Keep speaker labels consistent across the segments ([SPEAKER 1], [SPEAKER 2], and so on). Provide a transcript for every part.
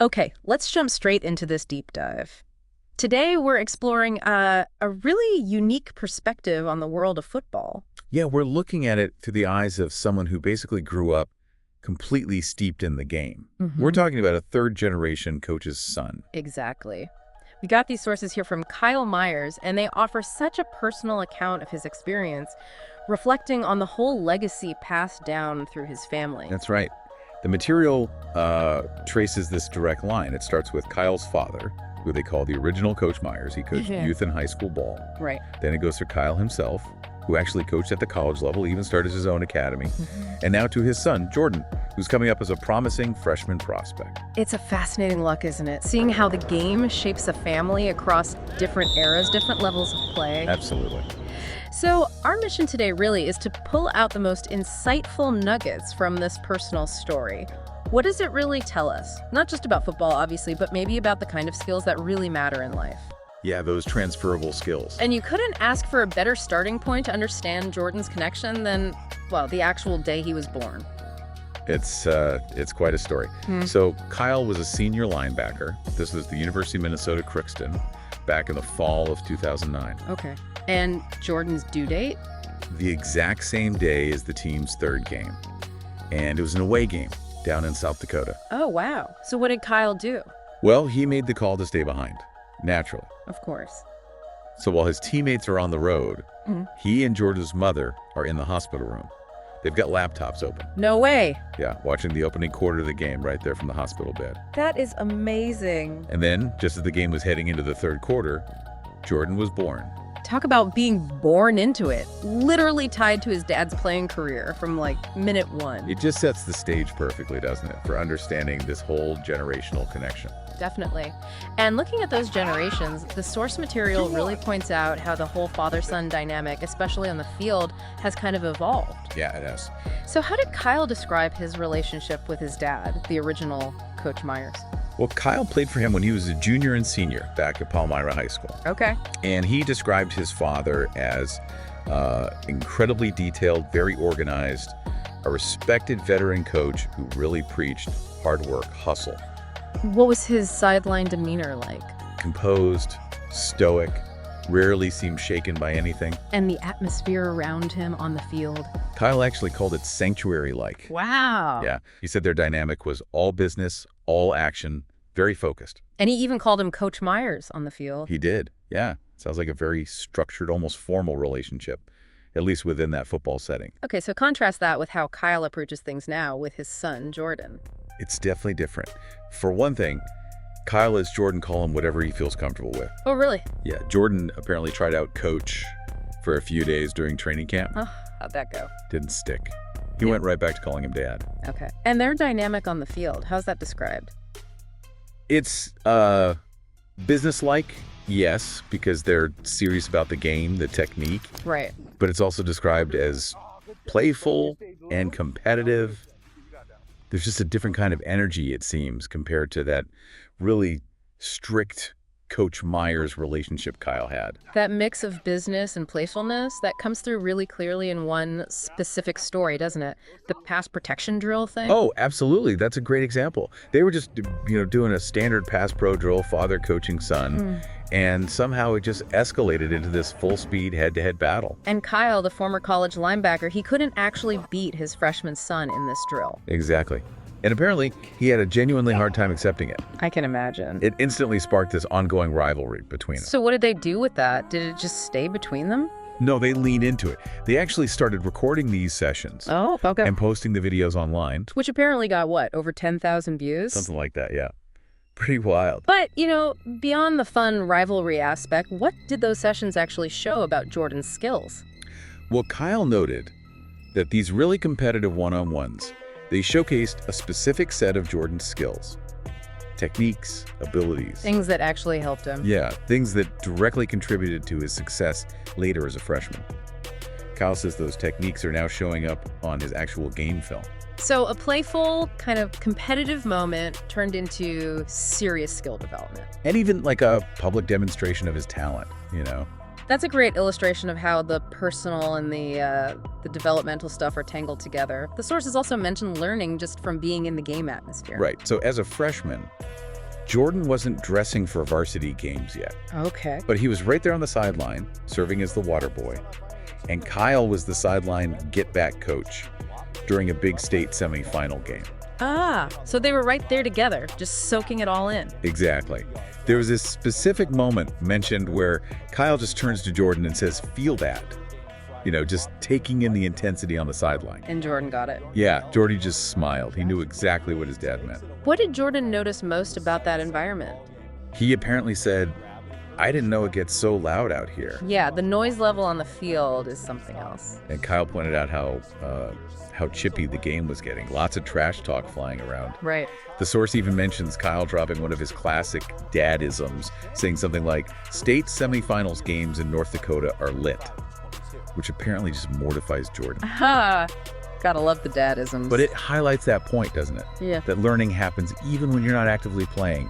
[SPEAKER 1] Okay, let's jump straight into this deep dive. Today, we're exploring a really unique perspective on the world of football.
[SPEAKER 2] Yeah, we're looking at it through the eyes of someone who basically grew up completely steeped in the game. We're
[SPEAKER 1] Hmm.
[SPEAKER 2] talking about a third-generation coach's son.
[SPEAKER 1] Exactly. We got these sources here from Kyle Myers, and they offer such a personal account of his experience, reflecting on the whole legacy passed down through his family.
[SPEAKER 2] That's right. The material traces this direct line. It starts with Kyle's father, who they call the original Coach Myers. He coached
[SPEAKER 1] Yeah.
[SPEAKER 2] youth and high school ball.
[SPEAKER 1] Right.
[SPEAKER 2] Then it goes to Kyle himself, who actually coached at the college level, even started his own academy. And now to his son, Jordan, who's coming up as a promising freshman prospect.
[SPEAKER 1] It's a fascinating look, isn't it? Seeing how the game shapes a family across different eras, different levels of play.
[SPEAKER 2] Absolutely.
[SPEAKER 1] So, our mission today really is to pull out the most insightful nuggets from this personal story. What does it really tell us? Not just about football, obviously, but maybe about the kind of skills that really matter in life.
[SPEAKER 2] Yeah, those transferable skills.
[SPEAKER 1] And you couldn't ask for a better starting point to understand Jordan's connection than, well, the actual day he was born.
[SPEAKER 2] It's quite a story. So Kyle was a senior linebacker. This was the University of Minnesota Crookston back in the fall of 2009.
[SPEAKER 1] Okay. And Jordan's due date?
[SPEAKER 2] The exact same day as the team's third game. And it was an away game down in South Dakota.
[SPEAKER 1] Oh, wow. So what did Kyle do?
[SPEAKER 2] Well, he made the call to stay behind, naturally.
[SPEAKER 1] Of course.
[SPEAKER 2] So while his teammates are on the road, he and Jordan's mother are in the hospital room. They've got laptops open.
[SPEAKER 1] No way.
[SPEAKER 2] Yeah, watching the opening quarter of the game right there from the hospital bed.
[SPEAKER 1] That is amazing.
[SPEAKER 2] And then, just as the game was heading into the third quarter, Jordan was born.
[SPEAKER 1] Talk about being born into it. Literally tied to his dad's playing career from like minute one.
[SPEAKER 2] It just sets the stage perfectly, doesn't it, for understanding this whole generational connection.
[SPEAKER 1] Definitely. And looking at those generations, the source material really points out how the whole father-son dynamic, especially on the field, has kind of evolved.
[SPEAKER 2] Yeah, it has.
[SPEAKER 1] So how did Kyle describe his relationship with his dad, the original Coach Myers?
[SPEAKER 2] Well, Kyle played for him when he was a junior and senior back at Palmyra High School.
[SPEAKER 1] Okay.
[SPEAKER 2] And he described his father as incredibly detailed, very organized, a respected veteran coach who really preached hard work, hustle.
[SPEAKER 1] What was his sideline demeanor like?
[SPEAKER 2] Composed, stoic, rarely seemed shaken by anything.
[SPEAKER 1] And the atmosphere around him on the field?
[SPEAKER 2] Kyle actually called it sanctuary-like.
[SPEAKER 1] Wow.
[SPEAKER 2] Yeah, he said their dynamic was all business, all action, very focused.
[SPEAKER 1] And he even called him Coach Myers on the field.
[SPEAKER 2] He did, yeah. Sounds like a very structured, almost formal relationship, at least within that football setting.
[SPEAKER 1] Okay, so contrast that with how Kyle approaches things now with his son, Jordan.
[SPEAKER 2] It's definitely different. For one thing, Kyle lets Jordan call him whatever he feels comfortable with.
[SPEAKER 1] Oh, really?
[SPEAKER 2] Yeah, Jordan apparently tried out coach for a few days during training camp.
[SPEAKER 1] Oh, how'd that go?
[SPEAKER 2] Didn't stick. He went right back to calling him dad.
[SPEAKER 1] Okay. And their dynamic on the field, how's that described?
[SPEAKER 2] It's businesslike, yes, because they're serious about the game, the technique.
[SPEAKER 1] Right.
[SPEAKER 2] But it's also described as playful and competitive. There's just a different kind of energy, it seems, compared to that really strict Coach Myers relationship Kyle had.
[SPEAKER 1] That mix of business and playfulness, that comes through really clearly in one specific story, doesn't it? The pass protection drill thing?
[SPEAKER 2] Oh, absolutely. That's a great example. They were just, doing a standard pass pro drill, father coaching son, and somehow it just escalated into this full-speed head-to-head battle.
[SPEAKER 1] And Kyle, the former college linebacker, he couldn't actually beat his freshman son in this drill.
[SPEAKER 2] Exactly. And apparently, he had a genuinely hard time accepting it.
[SPEAKER 1] I can imagine.
[SPEAKER 2] It instantly sparked this ongoing rivalry between them.
[SPEAKER 1] So what did they do with that? Did it just stay between them?
[SPEAKER 2] No, they leaned into it. They actually started recording these sessions
[SPEAKER 1] Oh, okay.
[SPEAKER 2] and posting the videos online.
[SPEAKER 1] Which apparently got, what, over 10,000 views?
[SPEAKER 2] Something like that, yeah. Pretty wild.
[SPEAKER 1] But, beyond the fun rivalry aspect, what did those sessions actually show about Jordan's skills?
[SPEAKER 2] Well, Kyle noted that these really competitive one-on-ones, they showcased a specific set of Jordan's skills, techniques, abilities.
[SPEAKER 1] Things that actually helped him.
[SPEAKER 2] Yeah, things that directly contributed to his success later as a freshman. Kyle says those techniques are now showing up on his actual game film.
[SPEAKER 1] So a playful, kind of competitive moment turned into serious skill development.
[SPEAKER 2] And even like a public demonstration of his talent,
[SPEAKER 1] That's a great illustration of how the personal and the developmental stuff are tangled together. The sources also mention learning just from being in the game atmosphere.
[SPEAKER 2] Right. So as a freshman, Jordan wasn't dressing for varsity games yet,
[SPEAKER 1] Okay.
[SPEAKER 2] but he was right there on the sideline, serving as the water boy. And Kyle was the sideline get-back coach during a big state semifinal game.
[SPEAKER 1] Ah, so they were right there together, just soaking it all in.
[SPEAKER 2] Exactly. There was this specific moment mentioned where Kyle just turns to Jordan and says, "Feel that." Just taking in the intensity on the sideline.
[SPEAKER 1] And Jordan got it.
[SPEAKER 2] Yeah, Jordy just smiled. He knew exactly what his dad meant.
[SPEAKER 1] What did Jordan notice most about that environment?
[SPEAKER 2] He apparently said, "I didn't know it gets so loud out here."
[SPEAKER 1] Yeah, the noise level on the field is something else.
[SPEAKER 2] And Kyle pointed out how chippy the game was getting. Lots of trash talk flying around.
[SPEAKER 1] Right.
[SPEAKER 2] The source even mentions Kyle dropping one of his classic dadisms, saying something like, "State semifinals games in North Dakota are lit," which apparently just mortifies Jordan.
[SPEAKER 1] Aha! Gotta love the dadisms.
[SPEAKER 2] But it highlights that point, doesn't it?
[SPEAKER 1] Yeah.
[SPEAKER 2] That learning happens even when you're not actively playing.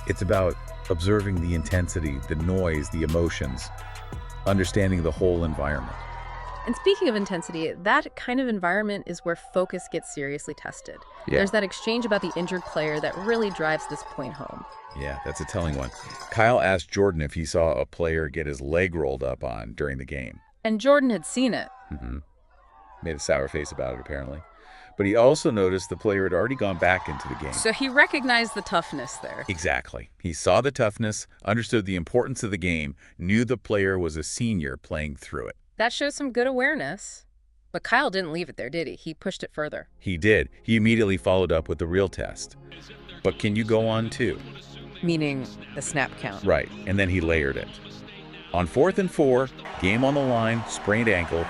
[SPEAKER 2] It's about observing the intensity, the noise, the emotions, understanding the whole environment.
[SPEAKER 1] And speaking of intensity, that kind of environment is where focus gets seriously tested.
[SPEAKER 2] Yeah.
[SPEAKER 1] There's that exchange about the injured player that really drives this point home.
[SPEAKER 2] Yeah, that's a telling one. Kyle asked Jordan if he saw a player get his leg rolled up on during the game.
[SPEAKER 1] And Jordan had seen it.
[SPEAKER 2] Made a sour face about it, apparently. But he also noticed the player had already gone back into the game.
[SPEAKER 1] So he recognized the toughness there.
[SPEAKER 2] Exactly. He saw the toughness, understood the importance of the game, knew the player was a senior playing through it.
[SPEAKER 1] That shows some good awareness. But Kyle didn't leave it there, did he? He pushed it further.
[SPEAKER 2] He did. He immediately followed up with the real test. But can you go on too?
[SPEAKER 1] Meaning the snap count.
[SPEAKER 2] Right. And then he layered it. On 4th and 4, game on the line, sprained ankle,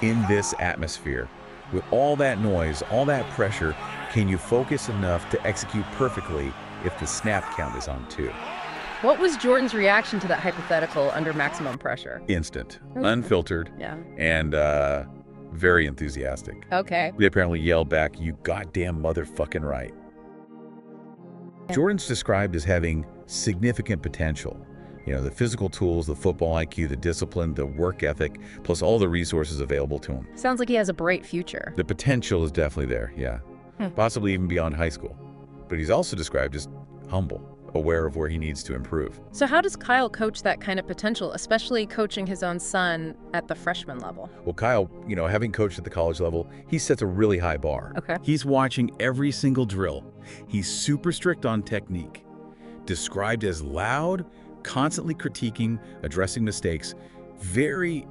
[SPEAKER 2] in this atmosphere, with all that noise, all that pressure, can you focus enough to execute perfectly if the snap count is on 2?
[SPEAKER 1] What was Jordan's reaction to that hypothetical under maximum pressure?
[SPEAKER 2] Instant, unfiltered,
[SPEAKER 1] Yeah.
[SPEAKER 2] and very enthusiastic.
[SPEAKER 1] Okay.
[SPEAKER 2] They apparently yelled back, "You goddamn motherfucking right." Jordan's described as having significant potential. The physical tools, the football IQ, the discipline, the work ethic, plus all the resources available to him.
[SPEAKER 1] Sounds like he has a bright future.
[SPEAKER 2] The potential is definitely there, yeah. Possibly even beyond high school. But he's also described as humble, aware of where he needs to improve.
[SPEAKER 1] So how does Kyle coach that kind of potential, especially coaching his own son at the freshman level?
[SPEAKER 2] Well, Kyle, having coached at the college level, he sets a really high bar.
[SPEAKER 1] Okay.
[SPEAKER 2] He's watching every single drill. He's super strict on technique. Described as loud, constantly critiquing, addressing mistakes, very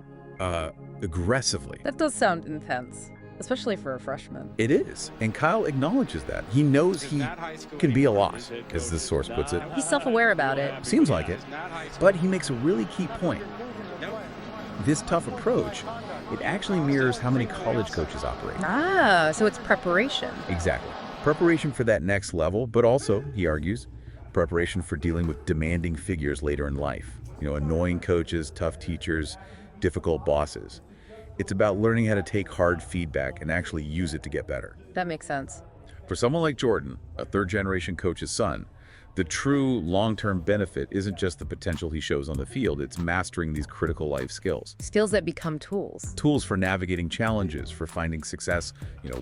[SPEAKER 2] aggressively.
[SPEAKER 1] That does sound intense, especially for a freshman.
[SPEAKER 2] It is, and Kyle acknowledges that. He knows he can be a lot, as this source puts it.
[SPEAKER 1] He's self-aware about it.
[SPEAKER 2] Seems like it, but he makes a really key point. This tough approach, it actually mirrors how many college coaches operate.
[SPEAKER 1] Ah, so it's preparation.
[SPEAKER 2] Exactly. Preparation for that next level, but also, he argues, preparation for dealing with demanding figures later in life. Annoying coaches, tough teachers, difficult bosses. It's about learning how to take hard feedback and actually use it to get better.
[SPEAKER 1] That makes sense.
[SPEAKER 2] For someone like Jordan, a third-generation coach's son, the true long-term benefit isn't just the potential he shows on the field, it's mastering these critical life skills.
[SPEAKER 1] Skills that become tools.
[SPEAKER 2] Tools for navigating challenges, for finding success,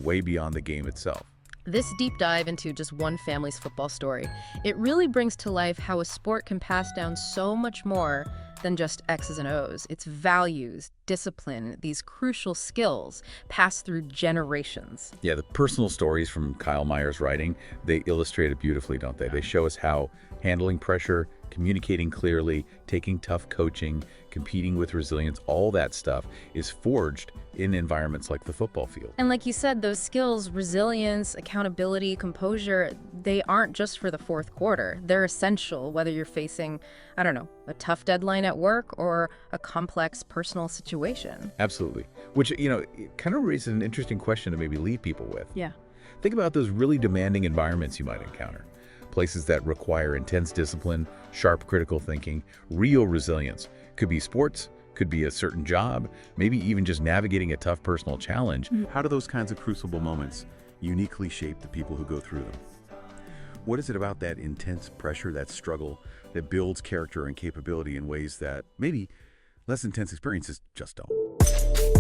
[SPEAKER 2] way beyond the game itself.
[SPEAKER 1] This deep dive into just one family's football story, it really brings to life how a sport can pass down so much more than just X's and O's. It's values, discipline, these crucial skills pass through generations.
[SPEAKER 2] Yeah, the personal stories from Kyle Meyer's writing, they illustrate it beautifully, don't they? They show us how handling pressure, communicating clearly, taking tough coaching, competing with resilience, all that stuff is forged in environments like the football field.
[SPEAKER 1] And like you said, those skills, resilience, accountability, composure, they aren't just for the fourth quarter. They're essential whether you're facing, a tough deadline at work or a complex personal situation.
[SPEAKER 2] Absolutely. Which, it kind of raises an interesting question to maybe leave people with.
[SPEAKER 1] Yeah.
[SPEAKER 2] Think about those really demanding environments you might encounter. Places that require intense discipline, sharp critical thinking, real resilience. Could be sports, could be a certain job, maybe even just navigating a tough personal challenge. How do those kinds of crucible moments uniquely shape the people who go through them? What is it about that intense pressure, that struggle, that builds character and capability in ways that maybe less intense experiences just don't?